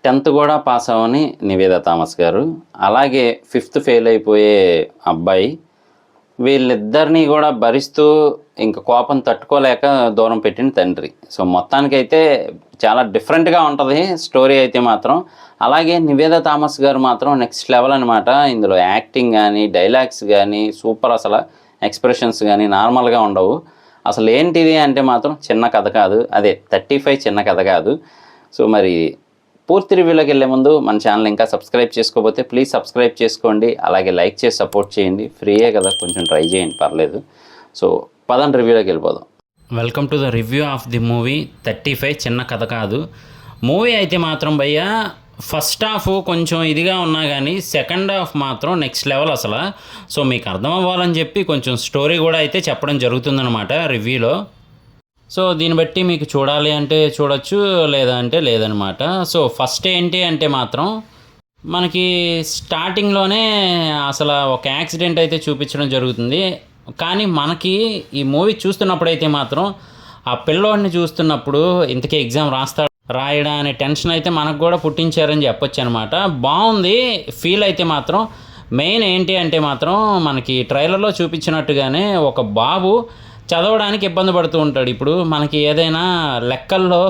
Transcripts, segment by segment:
10th కూడా pass అవ్వని Nivetha Thomas గారు, అలాగే 5th ఫెయిల్ అయిపోయే అబ్బాయి, వీళ్ళిద్దరినీ కూడా భరిస్తూ ఇంక కోపం తట్టుకోలేక దూరం పెట్టిన తండ్రి. సో మొత్తానికైతే చాలా డిఫరెంట్గా ఉంటుంది స్టోరీ అయితే మాత్రం. అలాగే నివేదా థామస్ గారు మాత్రం నెక్స్ట్ లెవెల్ అనమాట. ఇందులో యాక్టింగ్ కానీ, డైలాగ్స్ కానీ సూపర్, అసలు ఎక్స్ప్రెషన్స్ కానీ నార్మల్గా ఉండవు. అసలు ఏంటిది అంటే మాత్రం చిన్న కథ కాదు, అదే 35 చిన్న కథ కాదు. సో మరి పూర్తి రివ్యూలోకి వెళ్ళే ముందు మన ఛానల్ ఇంకా సబ్స్క్రైబ్ చేసుకోకపోతే ప్లీజ్ సబ్స్క్రైబ్ చేసుకోండి, అలాగే లైక్ చేసి సపోర్ట్ చేయండి. ఫ్రీయే కదా, కొంచెం ట్రై చేయండి, పర్లేదు. సో పదండి రివ్యూలోకి వెళ్ళిపోదాం. Welcome to the review of the movie 35 చిన్న కథ కాదు. మూవీ అయితే మాత్రం భయ్యా ఫస్ట్ హాఫ్ కొంచెం ఇదిగా ఉన్నా కానీ సెకండ్ హాఫ్ మాత్రం నెక్స్ట్ లెవెల్ అసలు. సో మీకు అర్థం అవ్వాలని చెప్పి కొంచెం స్టోరీ కూడా అయితే చెప్పడం జరుగుతుందన్నమాట రివ్యూలో. సో దీన్ని బట్టి మీకు చూడాలి అంటే చూడొచ్చు, లేదా అంటే లేదనమాట. సో ఫస్ట్ ఏంటి అంటే మాత్రం మనకి స్టార్టింగ్లోనే అసలు ఒక యాక్సిడెంట్ అయితే చూపించడం జరుగుతుంది. కానీ మనకి ఈ మూవీ చూస్తున్నప్పుడైతే మాత్రం ఆ పిల్లోడిని చూస్తున్నప్పుడు ఇంతకీ ఎగ్జామ్ రాయడా అనే టెన్షన్ అయితే మనకు కూడా పుట్టించారని చెప్పొచ్చు అనమాట. బాగుంది ఫీల్ అయితే మాత్రం. మెయిన్ ఏంటి అంటే మాత్రం మనకి ట్రైలర్లో చూపించినట్టుగానే ఒక బాబు చదవడానికి ఇబ్బంది పడుతూ ఉంటాడు. ఇప్పుడు మనకి ఏదైనా లెక్కల్లో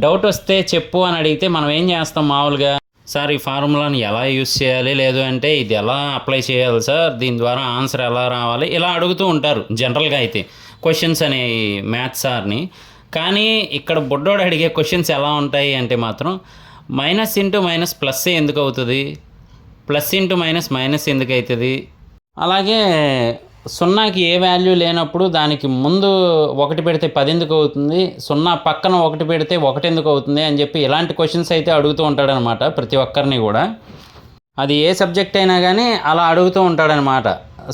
డౌట్ వస్తే చెప్పు అని అడిగితే మనం ఏం చేస్తాం మామూలుగా, సార్ ఈ ఫార్ములాని ఎలా యూస్ చేయాలి, లేదు అంటే ఇది ఎలా అప్లై చేయాలి సార్, దీని ద్వారా ఆన్సర్ ఎలా రావాలి, ఇలా అడుగుతూ ఉంటారు జనరల్గా అయితే క్వశ్చన్స్ అనే మ్యాథ్స్ సార్ని. కానీ ఇక్కడ బుడ్డోడు అడిగే క్వశ్చన్స్ ఎలా ఉంటాయి అంటే మాత్రం మైనస్ ఇంటూ మైనస్ ప్లస్ ఎందుకు అవుతుంది, ప్లస్ ఇంటూ మైనస్ మైనస్ ఎందుకు అవుతుంది, అలాగే సున్నాకి ఏ వాల్యూ లేనప్పుడు దానికి ముందు 1 పెడితే 10 ఎందుకు అవుతుంది, 0 పక్కన 1 పెడితే 1 ఎందుకు అవుతుంది అని చెప్పి ఇలాంటి క్వశ్చన్స్ అయితే అడుగుతూ ఉంటాడనమాట ప్రతి ఒక్కరిని కూడా. అది ఏ సబ్జెక్ట్ అయినా కానీ అలా అడుగుతూ ఉంటాడనమాట.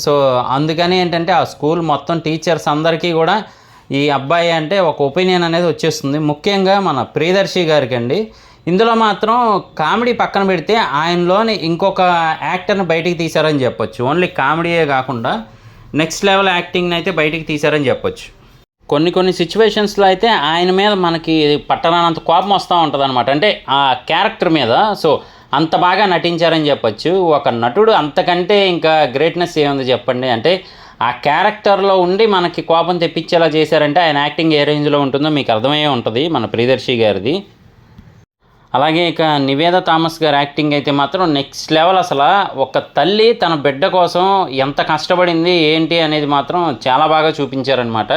సో అందుకని ఏంటంటే ఆ స్కూల్ మొత్తం టీచర్స్ అందరికీ కూడా ఈ అబ్బాయి అంటే ఒక ఒపీనియన్ అనేది వచ్చేస్తుంది. ముఖ్యంగా మన ప్రియదర్శి గారికి అండి. ఇందులో మాత్రం కామెడీ పక్కన పెడితే ఆయనలోని ఇంకొక యాక్టర్ని బయటికి తీశారని చెప్పొచ్చు. ఓన్లీ కామెడీయే కాకుండా నెక్స్ట్ లెవెల్ యాక్టింగ్ని అయితే బయటికి తీశారని చెప్పొచ్చు. కొన్ని సిచ్యువేషన్స్లో అయితే ఆయన మీద మనకి పట్టరానంత కోపం వస్తూ ఉంటుంది అనమాట, అంటే ఆ క్యారెక్టర్ మీద. సో అంత బాగా నటించారని చెప్పొచ్చు. ఒక నటుడు అంతకంటే ఇంకా గ్రేట్నెస్ ఏముంది చెప్పండి. అంటే ఆ క్యారెక్టర్లో ఉండి మనకి కోపం తెప్పించేలా చేశారంటే ఆయన యాక్టింగ్ ఏ రేంజ్లో ఉంటుందో మీకు అర్థమయ్యే ఉంటుంది మన ప్రియదర్శి గారిది. అలాగే ఇక నివేదా థామస్ గారి యాక్టింగ్ అయితే మాత్రం నెక్స్ట్ లెవెల్ అసలు. ఒక తల్లి తన బిడ్డ కోసం ఎంత కష్టపడింది ఏంటి అనేది మాత్రం చాలా బాగా చూపించారనమాట.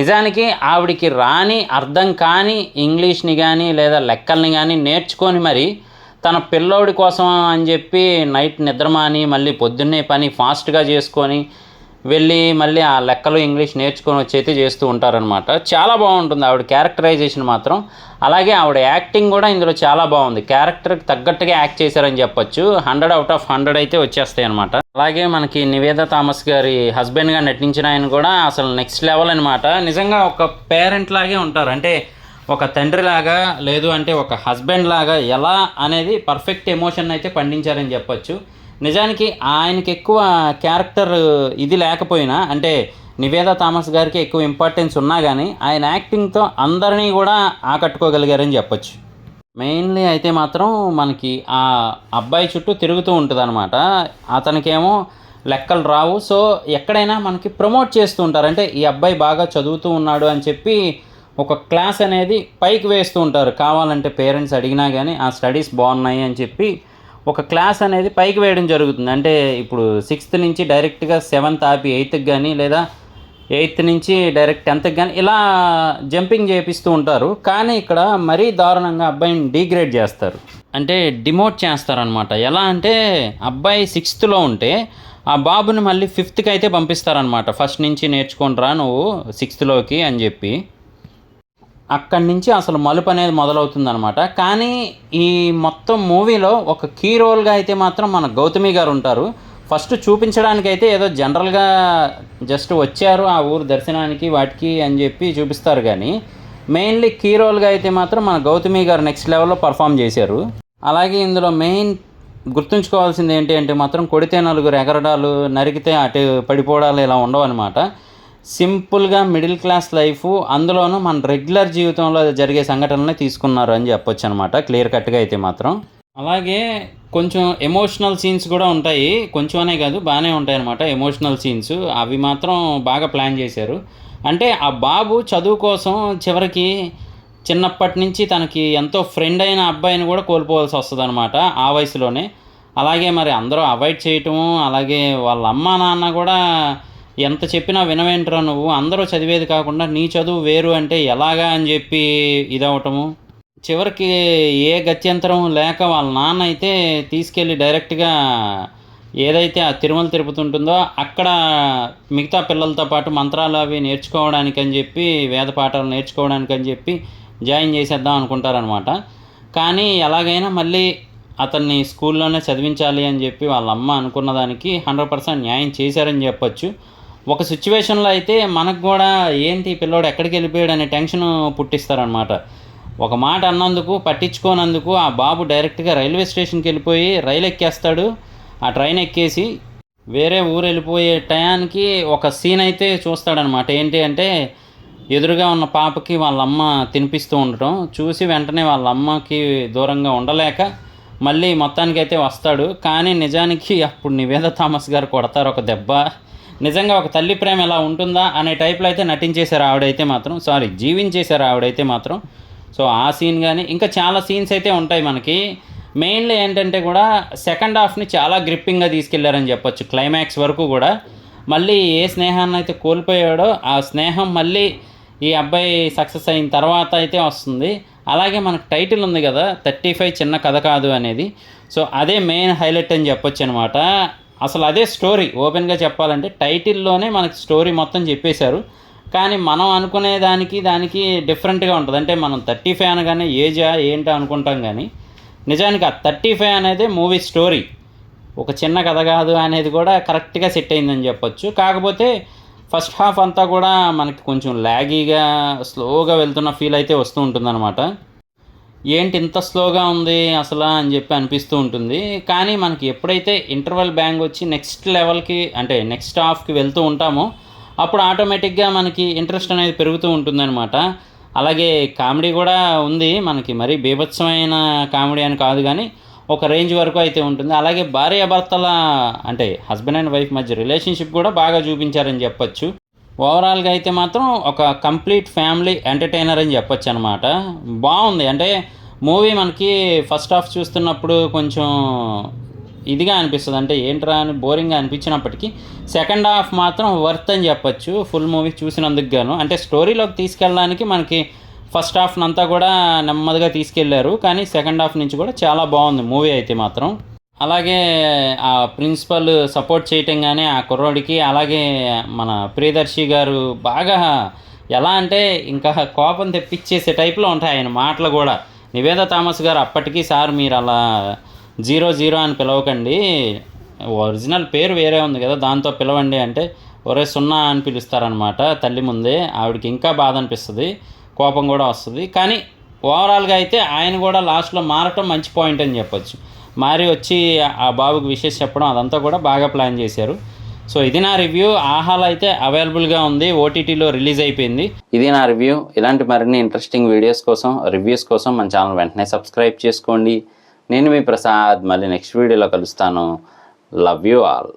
నిజానికి ఆవిడికి రాని అర్థం కాని ఇంగ్లీష్ని కానీ లేదా లెక్కల్ని కానీ నేర్చుకొని మరి తన పిల్లోడి కోసం అని చెప్పి నైట్ నిద్రమాని మళ్ళీ పొద్దున్నే పని ఫాస్ట్గా చేసుకొని వెళ్ళి మళ్ళీ ఆ లెక్కలు ఇంగ్లీష్ నేర్చుకొని వచ్చి అయితే చేస్తూ ఉంటారనమాట. చాలా బాగుంటుంది ఆవిడ క్యారెక్టరైజేషన్ మాత్రం. అలాగే ఆవిడ యాక్టింగ్ కూడా ఇందులో చాలా బాగుంది. క్యారెక్టర్కి తగ్గట్టుగా యాక్ట్ చేశారని చెప్పొచ్చు. 100 out of 100 అయితే వచ్చేస్తాయి అనమాట. అలాగే మనకి నివేదా థామస్ గారి హస్బెండ్గా నటించిన ఆయన కూడా అసలు నెక్స్ట్ లెవెల్ అనమాట. నిజంగా ఒక పేరెంట్ లాగే ఉంటారు, అంటే ఒక తండ్రిలాగా, లేదు అంటే ఒక హస్బెండ్ లాగా ఎలా అనేది పర్ఫెక్ట్ ఎమోషన్ అయితే పండించారని చెప్పొచ్చు. నిజానికి ఆయనకి ఎక్కువ క్యారెక్టర్ ఇది లేకపోయినా, అంటే నివేదా థామస్ గారికి ఎక్కువ ఇంపార్టెన్స్ ఉన్నా కానీ ఆయన యాక్టింగ్తో అందరినీ కూడా ఆకట్టుకోగలిగారని చెప్పొచ్చు. మెయిన్లీ అయితే మాత్రం మనకి ఆ అబ్బాయి చుట్టూ తిరుగుతూ ఉంటుంది అనమాట. అతనికేమో లెక్కలు రావు. సో ఎక్కడైనా మనకి ప్రమోట్ చేస్తూ ఉంటారు, అంటే ఈ అబ్బాయి బాగా చదువుతూ ఉన్నాడు అని చెప్పి ఒక క్లాస్ అనేది పైకి వేస్తూ ఉంటారు. కావాలంటే పేరెంట్స్ అడిగినా కానీ ఆ స్టడీస్ బాగున్నాయి అని చెప్పి ఒక క్లాస్ అనేది పైకి వేయడం జరుగుతుంది. అంటే ఇప్పుడు 6th నుంచి డైరెక్ట్గా 7th ఆపి 8th కానీ, లేదా 8th నుంచి డైరెక్ట్ 10th కానీ ఇలా జంపింగ్ చేపిస్తూ ఉంటారు. కానీ ఇక్కడ మరీ దారుణంగా అబ్బాయిని డీగ్రేడ్ చేస్తారు, అంటే డిమోట్ చేస్తారనమాట. ఎలా అంటే అబ్బాయి 6thలో ఉంటే ఆ బాబుని మళ్ళీ 5th అయితే పంపిస్తారనమాట. ఫస్ట్ నుంచి నేర్చుకొని రా నువ్వు 6thలోకి అని చెప్పి. అక్కడి నుంచి అసలు మలుపు అనేది మొదలవుతుందనమాట. కానీ ఈ మొత్తం మూవీలో ఒక కీ రోల్గా అయితే మాత్రం మన గౌతమి గారు ఉంటారు. ఫస్ట్ చూపించడానికి అయితే ఏదో జనరల్గా జస్ట్ వచ్చారు ఆ ఊరు దర్శనానికి వాటికి అని చెప్పి చూపిస్తారు, కానీ మెయిన్లీ కీ రోల్గా అయితే మాత్రం మన గౌతమి గారు నెక్స్ట్ లెవెల్లో పర్ఫామ్ చేశారు. అలాగే ఇందులో మెయిన్ గుర్తుంచుకోవాల్సింది ఏంటి అంటే మాత్రం కొడితే 4 ఎగరడాలు, నరికితే అటు పడిపోవడాలు ఇలా ఉండవు అనమాట. సింపుల్గా మిడిల్ క్లాస్ లైఫ్, అందులోనూ మన రెగ్యులర్ జీవితంలో జరిగే సంఘటనలనే తీసుకున్నారు అని చెప్పొచ్చు అనమాట, క్లియర్ కట్గా అయితే మాత్రం. అలాగే కొంచెం ఎమోషనల్ సీన్స్ కూడా ఉంటాయి, కొంచెం అనే కాదు బాగానే ఉంటాయి అనమాట ఎమోషనల్ సీన్స్. అవి మాత్రం బాగా ప్లాన్ చేశారు. అంటే ఆ బాబు చదువు కోసం చివరికి చిన్నప్పటి నుంచి తనకి ఎంతో ఫ్రెండ్ అయిన అబ్బాయిని కూడా కోల్పోవాల్సి వస్తుంది అనమాట ఆ వయసులోనే. అలాగే మరి అందరూ అవాయిడ్ చేయటము, అలాగే వాళ్ళ అమ్మా నాన్న కూడా ఎంత చెప్పినా వినవేంట్రా నువ్వు, అందరూ చదివేది కాకుండా నీ చదువు వేరు అంటే ఎలాగా అని చెప్పి ఇదవటము. చివరికి ఏ గత్యంతరం లేక వాళ్ళ నాన్న అయితే తీసుకెళ్ళి డైరెక్ట్గా ఏదైతే ఆ తిరుమల తిరుపతి ఉంటుందో అక్కడ మిగతా పిల్లలతో పాటు మంత్రాలు అవి నేర్చుకోవడానికి అని చెప్పి, వేద పాఠాలు నేర్చుకోవడానికి అని చెప్పి జాయిన్ చేసేద్దాం అనుకుంటారనమాట. కానీ ఎలాగైనా మళ్ళీ అతన్ని స్కూల్లోనే చదివించాలి అని చెప్పి వాళ్ళ అమ్మ అనుకున్న దానికి 100% న్యాయం చేశారని చెప్పొచ్చు. ఒక సిచ్యువేషన్లో అయితే మనకు కూడా ఏంటి పిల్లోడు ఎక్కడికి వెళ్ళిపోయాడు అనే టెన్షన్ పుట్టిస్తారనమాట. ఒక మాట అన్నందుకు, పట్టించుకోనందుకు ఆ బాబు డైరెక్ట్గా రైల్వే స్టేషన్కి వెళ్ళిపోయి రైలు ఎక్కేస్తాడు. ఆ ట్రైన్ ఎక్కేసి వేరే ఊరు వెళ్ళిపోయే టయానికి ఒక సీన్ అయితే చూస్తాడనమాట. ఏంటి అంటే ఎదురుగా ఉన్న పాపకి వాళ్ళ అమ్మ తినిపిస్తూ ఉండటం చూసి వెంటనే వాళ్ళ అమ్మకి దూరంగా ఉండలేక మళ్ళీ మొత్తానికైతే వస్తాడు. కానీ నిజానికి అప్పుడు నివేద థామస్ గారు కొడతారు ఒక దెబ్బ. నిజంగా ఒక తల్లి ప్రేమ ఎలా ఉంటుందా అనే టైప్లో అయితే నటించేశారు ఆవిడైతే మాత్రం, జీవించేశారు ఆవిడైతే మాత్రం. సో ఆ సీన్ కానీ ఇంకా చాలా సీన్స్ అయితే ఉంటాయి మనకి. మెయిన్లీ ఏంటంటే కూడా సెకండ్ హాఫ్ని చాలా గ్రిప్పింగ్గా తీసుకెళ్లారని చెప్పొచ్చు. క్లైమాక్స్ వరకు కూడా మళ్ళీ ఏ స్నేహాన్ని అయితే కోల్పోయాడో ఆ స్నేహం మళ్ళీ ఈ అబ్బాయి సక్సెస్ అయిన తర్వాత అయితే వస్తుంది. అలాగే మనకు టైటిల్ ఉంది కదా 35 చిన్న కథ కాదు అనేది, సో అదే మెయిన్ హైలైట్ అని చెప్పొచ్చు అనమాట. అసలు అదే స్టోరీ. ఓపెన్గా చెప్పాలంటే టైటిల్లోనే మనకి స్టోరీ మొత్తం చెప్పేశారు. కానీ మనం అనుకునే దానికి డిఫరెంట్గా ఉంటుంది. అంటే మనం 35 అనగానే ఏజా ఏంటో అనుకుంటాం, కానీ నిజానికి ఆ 35 అనేది మూవీ స్టోరీ. ఒక చిన్న కథ కాదు అనేది కూడా కరెక్ట్గా సెట్ అయిందని చెప్పొచ్చు. కాకపోతే ఫస్ట్ హాఫ్ అంతా కూడా మనకి కొంచెం ల్యాగీగా స్లోగా వెళ్తున్న ఫీల్ అయితే వస్తూ ఉంటుందన్నమాట. ఏంటి ఇంత స్లోగా ఉంది అసలు అని చెప్పి అనిపిస్తూ ఉంటుంది. కానీ మనకి ఎప్పుడైతే ఇంటర్వెల్ బ్యాంగ్ వచ్చి నెక్స్ట్ లెవెల్కి అంటే నెక్స్ట్ హాఫ్కి వెళ్తూ ఉంటామో అప్పుడు ఆటోమేటిక్గా మనకి ఇంట్రెస్ట్ అనేది పెరుగుతూ ఉంటుందన్నమాట. అలాగే కామెడీ కూడా ఉంది మనకి, మరీ బీభత్సమైన కామెడీ అని కాదు కానీ ఒక రేంజ్ వరకు అయితే ఉంటుంది. అలాగే భార్యాభర్తల అంటే హస్బెండ్ అండ్ వైఫ్ మధ్య రిలేషన్షిప్ కూడా బాగా చూపించారని చెప్పొచ్చు. ఓవరాల్గా అయితే మాత్రం ఒక కంప్లీట్ ఫ్యామిలీ ఎంటర్టైనర్ అని చెప్పొచ్చు అనమాట. బాగుంది. అంటే మూవీ మనకి ఫస్ట్ హాఫ్ చూస్తున్నప్పుడు కొంచెం ఇదిగా అనిపిస్తుంది, అంటే ఏంట్రా అని బోరింగ్గా అనిపించినప్పటికీ సెకండ్ హాఫ్ మాత్రం వర్త్ అని చెప్పొచ్చు ఫుల్ మూవీ చూసినందుకు గాను. అంటే స్టోరీలోకి తీసుకెళ్ళడానికి మనకి ఫస్ట్ హాఫ్ అంతా కూడా నెమ్మదిగా తీసుకెళ్లారు, కానీ సెకండ్ హాఫ్ నుంచి కూడా చాలా బాగుంది మూవీ అయితే మాత్రం. అలాగే ఆ ప్రిన్సిపల్ సపోర్ట్ చేయటం కానీ ఆ కుర్రోడికి, అలాగే మన ప్రియదర్శి గారు బాగా ఎలా అంటే ఇంకా కోపం తెప్పించేసే టైప్లో ఉంటాయి ఆయన మాటలు కూడా. నివేద థామస్ గారు అప్పటికి సార్ మీరు అలా 00 అని పిలవకండి, ఒరిజినల్ పేరు వేరే ఉంది కదా దాంతో పిలవండి అంటే ఒరే 0 అని పిలుస్తారనమాట తల్లి ముందే. ఆవిడకి ఇంకా బాధ అనిపిస్తుంది, కోపం కూడా వస్తుంది. కానీ ఓవరాల్గా అయితే ఆయన కూడా లాస్ట్లో మారటం మంచి పాయింట్ అని చెప్పొచ్చు. మారి వచ్చి ఆ బాబుకి విషెస్ చెప్పడం అదంతా కూడా బాగా ప్లాన్ చేశారు. సో ఇది నా రివ్యూ. ఆహాలో అయితే అవైలబుల్గా ఉంది, ఓటీటీలో రిలీజ్ అయిపోయింది. ఇది నా రివ్యూ. ఇలాంటి మరిన్ని ఇంట్రెస్టింగ్ వీడియోస్ కోసం, రివ్యూస్ కోసం మన ఛానల్ వెంటనే సబ్స్క్రైబ్ చేసుకోండి. నేను మీ ప్రసాద్, మళ్ళీ నెక్స్ట్ వీడియోలో కలుస్తాను. Love you all.